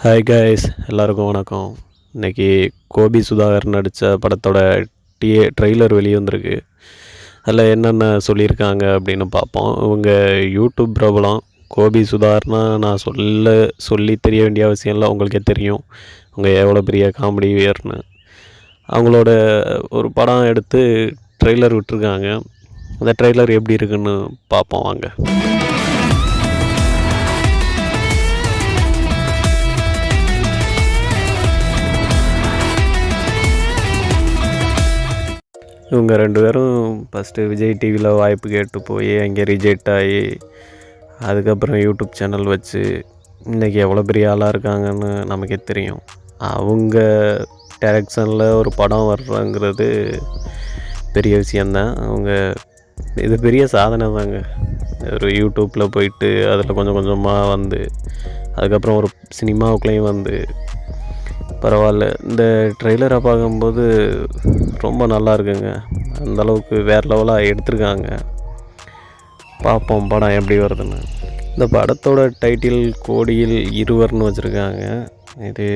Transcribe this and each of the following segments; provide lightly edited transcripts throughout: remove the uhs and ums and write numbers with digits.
Hi guys, எல்லாருக்கும் வணக்கம். இன்றைக்கி கோபி சுதாகர் நடித்த படத்தோட ட்ரெய்லர் வெளியே வந்திருக்கு. அதில் என்னென்ன சொல்லியிருக்காங்க அப்படின்னு பார்ப்போம். இவங்க யூடியூப் பிரபலம். கோபி சுதாகர்னால் நான் சொல்லி தெரிய வேண்டிய அவசியம் இல்லை, உங்களுக்கே தெரியும் அவங்க எவ்வளோ பெரிய காமெடியர்னு. அவங்களோட ஒரு படம் எடுத்து ட்ரெய்லர் விட்டுருக்காங்க. அந்த ட்ரெய்லர் எப்படி இருக்குன்னு பார்ப்போம் வாங்க. இவங்க 2 பேரும் ஃபஸ்ட்டு விஜய் டிவியில் வாய்ப்பு கேட்டு போய் அங்கே ரிஜெக்ட் ஆகி அதுக்கப்புறம் யூடியூப் சேனல் வச்சு இன்றைக்கி எவ்வளோ பெரிய ஆளாக இருக்காங்கன்னு நமக்கே தெரியும். அவங்க டைரக்ஷனில் ஒரு படம் வர்றங்கிறது பெரிய விஷயந்தான். இது பெரிய சாதனை தாங்க. ஒரு யூடியூப்பில் போயிட்டு அதில் கொஞ்சம் கொஞ்சமாக வந்து அதுக்கப்புறம் ஒரு சினிமாவுக்குள்ளேயும் வந்து பரவாயில்ல. இந்த ட்ரெய்லரை பார்க்கும்போது ரொம்ப நல்லா இருக்குங்க. அந்தளவுக்கு வேறு லெவலாக எடுத்திருக்காங்க. பார்ப்போம் படம் எப்படி வருதுன்னு. இந்த படத்தோட டைட்டில் கோடியில் இருவர்னு வச்சுருக்காங்க. இது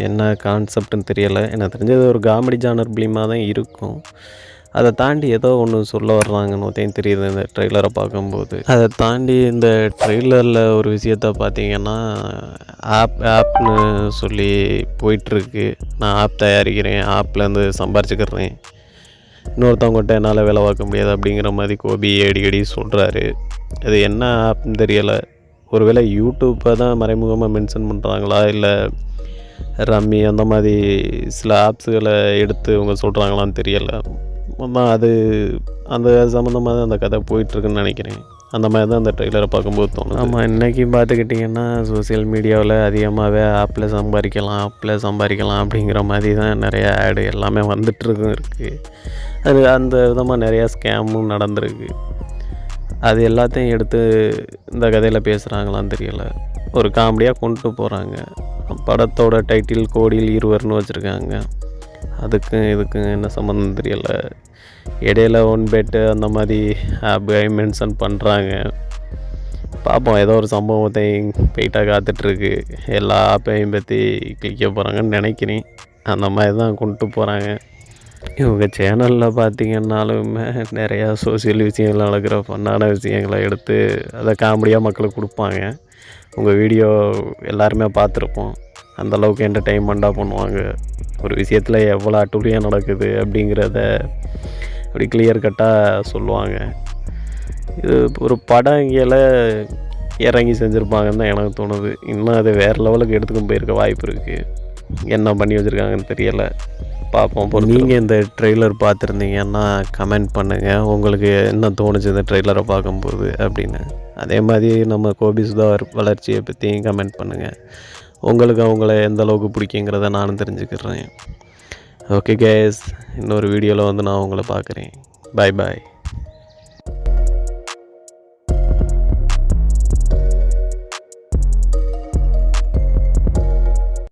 என்ன கான்செப்ட்னு தெரியலை. எனக்கு தெரிஞ்சது ஒரு காமெடி ஜானர் ஃபிலிமாக தான் இருக்கும். அதை தாண்டி ஏதோ ஒன்று சொல்ல வர்றாங்கன்னு ஒருத்தையும் தெரியுது இந்த ட்ரெய்லரை பார்க்கும்போது. அதை தாண்டி இந்த ட்ரெய்லரில் ஒரு விஷயத்த பார்த்தீங்கன்னா ஆப்னு சொல்லி போயிட்டுருக்கு. நான் ஆப் தயாரிக்கிறேன், ஆப்லேருந்து சம்பாரிச்சுக்கிறேன், இன்னொருத்தவங்ககிட்ட என்னால் வேலை பார்க்க முடியாது அப்படிங்கிற மாதிரி கோபி அடிக்கடி சொல்கிறாரு. அது என்ன ஆப்னு தெரியலை. ஒருவேளை யூடியூப்பை தான் மறைமுகமாக மென்ஷன் பண்ணுறாங்களா, இல்லை ரம்மி அந்த மாதிரி சில ஆப்ஸுகளை எடுத்து இவங்க சொல்கிறாங்களான்னு தெரியலை. அது அந்த சம்மந்தமாக தான் அந்த கதை போயிட்டுருக்குன்னு நினைக்கிறேன். அந்த மாதிரி தான் அந்த ட்ரெய்லரை பார்க்கும்போது தோணும். ஆமாம், இன்றைக்கி பார்த்துக்கிட்டிங்கன்னா சோசியல் மீடியாவில் அதிகமாகவே ஆப்பில் சம்பாதிக்கலாம் அப்படிங்கிற மாதிரி தான் நிறையா ஆடு எல்லாமே வந்துட்டுருக்கும் இருக்குது. அது அந்த விதமாக நிறையா ஸ்கேமும் நடந்திருக்கு. அது எல்லாத்தையும் எடுத்து இந்த கதையில் பேசுகிறாங்களான்னு தெரியலை. ஒரு காமெடியாக கொண்டு போகிறாங்க. படத்தோட டைட்டில் கோடியில் இருவர்னு வச்சுருக்காங்க. அதுக்கும் இதுக்கும் என்ன சம்மந்தம் தெரியலை. இடையில ஒன்பேட்டு அந்த மாதிரி ஆப்பை மென்ஷன் பண்ணுறாங்க. பார்ப்போம், ஏதோ ஒரு சம்பவத்தை போயிட்டாக காத்துட்ருக்கு. எல்லா ஆப்பையும் பற்றி கிளிக்க போகிறாங்கன்னு நினைக்கிறேன். அந்த மாதிரி தான் கொண்டு போகிறாங்க. இவங்க சேனலில் பார்த்திங்கன்னாலுமே நிறையா சோசியல் விஷயங்கள் நடக்கிற ஃபன்னான விஷயங்களை எடுத்து அதை காமெடியாக மக்களுக்கு கொடுப்பாங்க. உங்கள் வீடியோ எல்லாருமே பார்த்துருப்போம். அந்தளவுக்கு என்டர்டெயின்மெண்ட்டாக பண்ணுவாங்க. ஒரு விஷயத்தில் எவ்வளோ அட்டூழியம் நடக்குது அப்படிங்கிறத அப்படி கிளியர் கட்டாக சொல்லுவாங்க. இது ஒரு படம் இங்கேல இறங்கி செஞ்சுருப்பாங்கன்னு தான் எனக்கு தோணுது. இன்னும் அது வேறு லெவலுக்கு எடுத்துக்கும் போயிருக்க வாய்ப்பு இருக்குது. என்ன பண்ணி வச்சுருக்காங்கன்னு தெரியலை. பார்ப்போம். நீங்கள் இந்த ட்ரெய்லர் பார்த்துருந்தீங்கன்னா கமெண்ட் பண்ணுங்கள், உங்களுக்கு என்ன தோணுச்சு இந்த ட்ரெய்லரை பார்க்கும்போது அப்படின்னு. அதே மாதிரி நம்ம கோபி சுதாகர் வளர்ச்சியை பற்றியும் கமெண்ட் பண்ணுங்கள். உங்களுக்கு அவங்கள எந்த அளவுக்கு பிடிக்குங்கிறத நானும் தெரிஞ்சுக்கிறேன். ஓகே கேஸ், இன்னொரு வீடியோவில் வந்து நான் உங்களை பார்க்குறேன். பாய்.